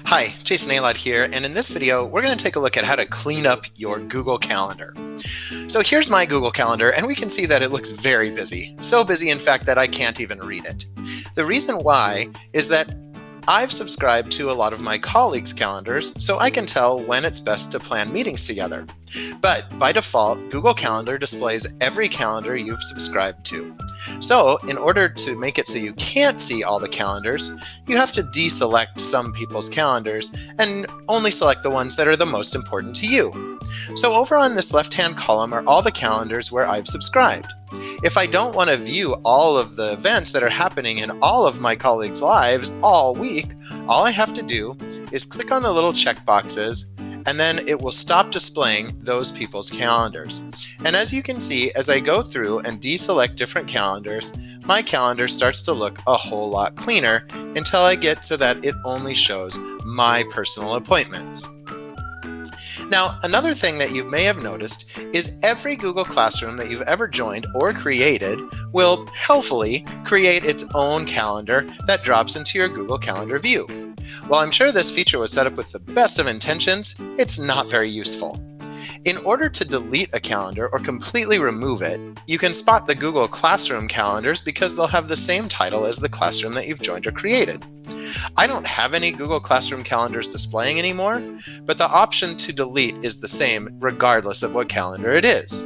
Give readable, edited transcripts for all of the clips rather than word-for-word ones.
Hi, Jason Alot here, and in this video, we're going to take a look at how to clean up your Google Calendar. So here's my Google Calendar, and we can see that it looks very busy. So busy, in fact, that I can't even read it. The reason why is that I've subscribed to a lot of my colleagues' calendars, so I can tell when it's best to plan meetings together. But by default, Google Calendar displays every calendar you've subscribed to. So in order to make it so you can't see all the calendars, you have to deselect some people's calendars and only select the ones that are the most important to you. So over on this left-hand column are all the calendars where I've subscribed. If I don't want to view all of the events that are happening in all of my colleagues' lives all week, all I have to do is click on the little check boxes, and then it will stop displaying those people's calendars. And as you can see, as I go through and deselect different calendars, my calendar starts to look a whole lot cleaner until I get so that it only shows my personal appointments. Now, another thing that you may have noticed is every Google Classroom that you've ever joined or created will helpfully create its own calendar that drops into your Google Calendar view. While I'm sure this feature was set up with the best of intentions, it's not very useful. In order to delete a calendar or completely remove it, you can spot the Google Classroom calendars because they'll have the same title as the classroom that you've joined or created. I don't have any Google Classroom calendars displaying anymore, but the option to delete is the same regardless of what calendar it is.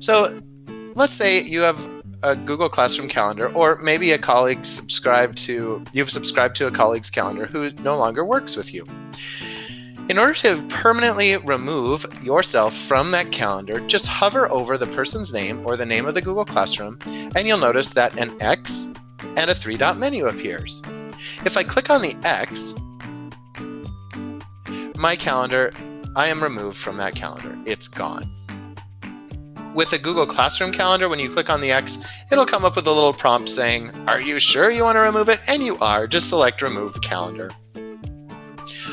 So let's say you have a Google Classroom calendar, or maybe you've subscribed to a colleague's calendar who no longer works with you. In order to permanently remove yourself from that calendar, just hover over the person's name or the name of the Google Classroom, and you'll notice that an X and a three-dot menu appears. If I click on the X, I am removed from that calendar. It's gone. With a Google Classroom calendar, when you click on the X, it'll come up with a little prompt saying, "Are you sure you want to remove it?" And you are. Just select Remove Calendar.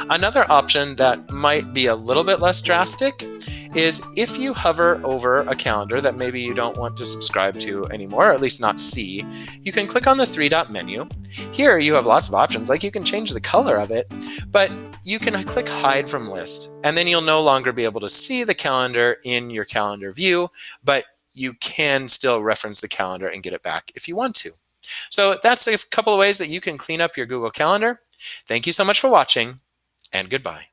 Another option that might be a little bit less drastic is if you hover over a calendar that maybe you don't want to subscribe to anymore, or at least not see, you can click on the three-dot menu. Here you have lots of options, like you can change the color of it, but you can click Hide from List, and then you'll no longer be able to see the calendar in your calendar view, but you can still reference the calendar and get it back if you want to. So that's a couple of ways that you can clean up your Google Calendar. Thank you so much for watching, and goodbye.